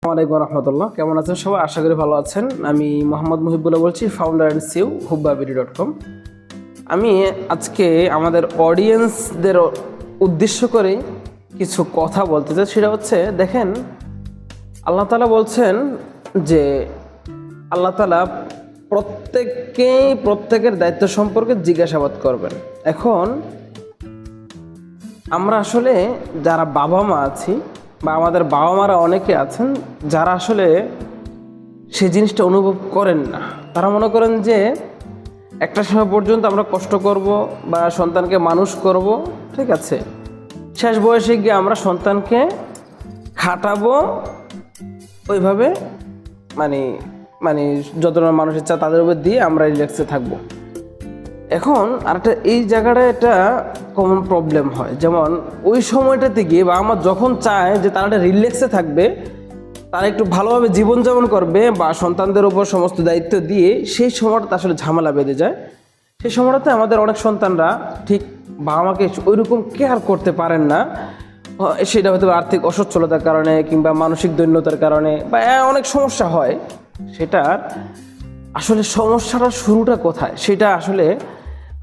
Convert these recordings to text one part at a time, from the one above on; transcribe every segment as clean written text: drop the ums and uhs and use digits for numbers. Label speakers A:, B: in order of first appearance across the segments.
A: আসসালামু আলাইকুম রহমতুল্লাহ। কেমন আছেন সবাই? আশা করি ভালো আছেন। আমি মোহাম্মদ মুহিবুল্লাহ বলছি, ফাউন্ডার অ্যান্ড সিইও হুব্বাবিডি.com। আমি আজকে আমাদের অডিয়েন্সদের উদ্দেশ্য করে কিছু কথা বলতে চাই। সেটা হচ্ছে, দেখেন, আল্লাহ তাআলা বলছেন যে আল্লাহ তাআলা প্রত্যেকের দায়িত্ব সম্পর্কে জিজ্ঞাসাবাদ করবেন। এখন আমরা আসলে যারা বাবা মা আছি বা আমাদের বাবা মারা অনেকে আছেন যারা আসলে সেই জিনিসটা অনুভব করেন না। তারা মনে করেন যে একটা সময় পর্যন্ত আমরা কষ্ট করব বা সন্তানকে মানুষ করব, ঠিক আছে, শেষ বয়সে গিয়ে আমরা সন্তানকে খাটাবো ওইভাবে, মানে যতটা মানুষ ইচ্ছা তাদের উপর দিয়ে আমরা রিল্যাক্সে থাকবো। এখন আরেকটা এই জায়গাটা একটা কমন প্রবলেম হয়, যেমন ওই সময়টাতে গিয়ে বা আমার যখন চায় যে তারা একটা রিল্যাক্সে থাকবে, তারা একটু ভালোভাবে জীবনযাপন করবে বা সন্তানদের উপর সমস্ত দায়িত্ব দিয়ে, সেই সময়টাতে আসলে ঝামেলা বেঁধে যায়। সেই সময়টাতে আমাদের অনেক সন্তানরা ঠিক বাবা মাকে ওইরকম কেয়ার করতে পারেন না। সেটা হয়তো আর্থিক অসচ্ছলতার কারণে কিংবা মানসিক দৈন্যতার কারণে বা অনেক সমস্যা হয়। সেটার আসলে সমস্যাটার শুরুটা কোথায়, সেটা আসলে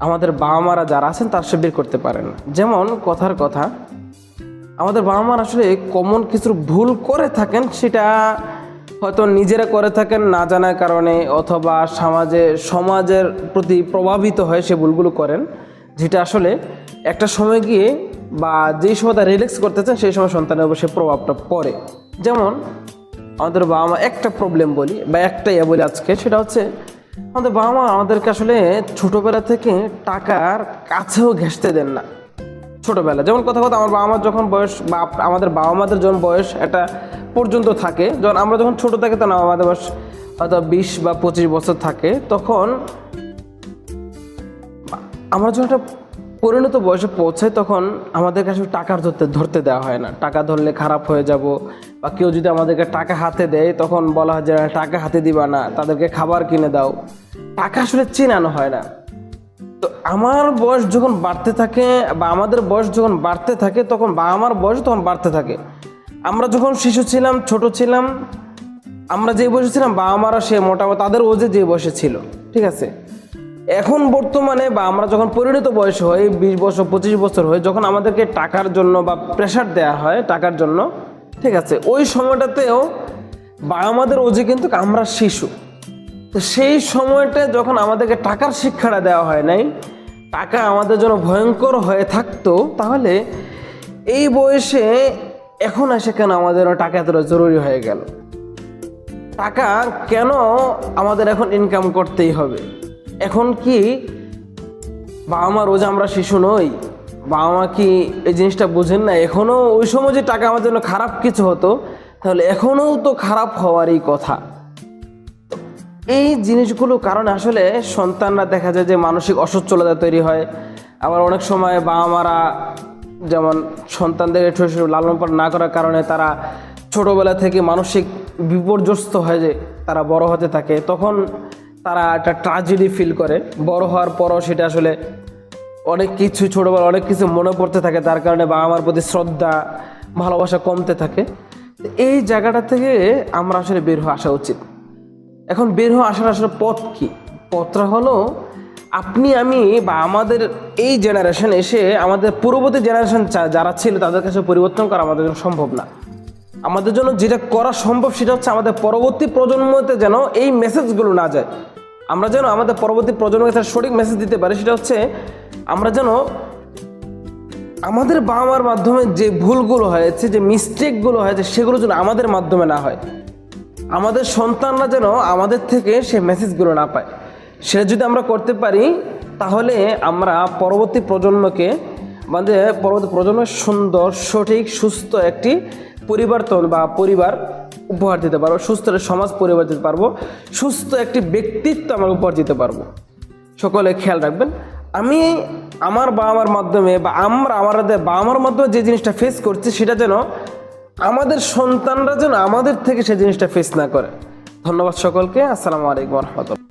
A: আমাদের বাবা মারা যারা আছেন তার সে বের করতে পারেন না। যেমন কথার কথা, আমাদের বাবা মারা আসলে কমন কিছু ভুল করে থাকেন, সেটা হয়তো নিজেরা করে থাকেন না জানার কারণে, অথবা সমাজের প্রতি প্রভাবিত হয়ে সে ভুলগুলো করেন, যেটা আসলে একটা সময় গিয়ে বা যেই সময় তারা রিল্যাক্স করতে চান সেই সময় সন্তানের উপর সে প্রভাবটা পড়ে। যেমন আমাদের বাবা মা একটা প্রবলেম বলি বা একটাই বলি আজকে, সেটা হচ্ছে আমাদের বাবা মা আমাদেরকে আসলে ছোটোবেলা থেকে টাকার কাছেও ঘেঁষতে দেন না। ছোটোবেলা যেমন কথা আমার বাবা মার যখন বয়স বা আমাদের বাবা মাদের যখন বয়স একটা পর্যন্ত থাকে, যখন আমরা যখন ছোটো থাকি তখন আমাদের বয়স হয়তো 20 বা 25 বছর থাকে, তখন আমরা যখন একটা পরিণত বয়সে পৌঁছাই তখন আমাদের কাছে টাকার ধরতে দেওয়া হয় না। টাকা ধরলে খারাপ হয়ে যাব, বা কেউ যদি আমাদেরকে টাকা হাতে দেয় তখন বলা হয় যে টাকা হাতে দিবা না, তাদেরকে খাবার কিনে দাও। টাকা আসলে চেনানো হয় না। তো আমার বয়স যখন বাড়তে থাকে বা আমাদের বয়স যখন বাড়তে থাকে তখন বাবা মার বয়স তখন বাড়তে থাকে। আমরা যখন শিশু ছিলাম, ছোট ছিলাম, আমরা যে বয়সে ছিলাম বাবা মারা সে মোটামুটি তাদের ওজে যে বয়সে ছিল, ঠিক আছে। এখন বর্তমানে বা আমরা যখন পরিণত বয়স হই, 20 বছর 25 বছর হয়, যখন আমাদেরকে টাকার জন্য বা প্রেশার দেওয়া হয় টাকার জন্য, ঠিক আছে, ওই সময়টাতেও বাবা আমাদের ওজে কিন্তু আমরা শিশু। তো সেই সময়টা যখন আমাদেরকে টাকার শিক্ষাটা দেওয়া হয় নাই, টাকা আমাদের জন্য ভয়ঙ্কর হয়ে থাকতো, তাহলে এই বয়সে এখন এসে কেন আমাদের টাকা এতটা জরুরি হয়ে গেল? টাকা কেন আমাদের এখন ইনকাম করতেই হবে? এখন কি বাবা মা রোজ আমরা শিশু নই? বাবা মা কি এই জিনিসটা বুঝেন না? এখনও ওই সময় যে টাকা আমাদের জন্য খারাপ কিছু হতো, তাহলে এখনও তো খারাপ হওয়ারই কথা। এই জিনিসগুলো কারণে আসলে সন্তানরা দেখা যায় যে মানসিক অসচ্ছলতা তৈরি হয়। আবার অনেক সময় বাবা মারা যেমন সন্তানদের লালন পালন না করার কারণে তারা ছোটোবেলা থেকে মানসিক বিপর্যস্ত হয়ে যায়, তারা বড় হতে থাকে, তখন তারা একটা ট্র্যাজেডি ফিল করে। বড় হওয়ার পরও সেটা আসলে অনেক কিছু ছোটোবেলা অনেক কিছু মনে পড়তে থাকে, তার কারণে বাবা মার প্রতি শ্রদ্ধা ভালোবাসা কমতে থাকে। এই জায়গাটা থেকে আমরা আসলে বের হয়ে আসা উচিত। এখন বের হয়ে আসার আসলে পথ কি? পথটা হলো আপনি আমি বা আমাদের এই জেনারেশন এসে আমাদের পূর্ববর্তী জেনারেশন যারা ছিল তাদের কাছে পরিবর্তন করা আমাদের জন্য সম্ভব না। আমাদের জন্য যেটা করা সম্ভব সেটা হচ্ছে আমাদের পরবর্তী প্রজন্মতে যেন এই মেসেজগুলো না যায়, আমরা যেন আমাদের পরবর্তী প্রজন্মকে সঠিক মেসেজ দিতে পারি। সেটা হচ্ছে আমরা যেন আমাদের বাবা মার মাধ্যমে যে ভুলগুলো হয়েছে, যে মিস্টেকগুলো হয়েছে, সেগুলো যেন আমাদের মাধ্যমে না হয়। আমাদের সন্তানরা যেন আমাদের থেকে সে মেসেজগুলো না পায়। সেটা যদি আমরা করতে পারি তাহলে আমরা পরবর্তী প্রজন্মকে সুন্দর, সঠিক, সুস্থ একটি পরিবার উপহার দিতে পারবো, সুস্থ সমাজ পরিবার দিতে পারবো, সুস্থ একটি ব্যক্তিত্ব আমরা উপহার দিতে পারবো। সকলে খেয়াল রাখবেন, আমি আমার বাবা মার মাধ্যমে বা আমাদের বাবা মার মাধ্যমে যে জিনিসটা ফেস করছি সেটা যেন আমাদের সন্তানরা যেন আমাদের থেকে সেই জিনিসটা ফেস না করে। ধন্যবাদ সকলকে। আসসালামু আলাইকুম ওয়া রাহমাতুল্লাহ।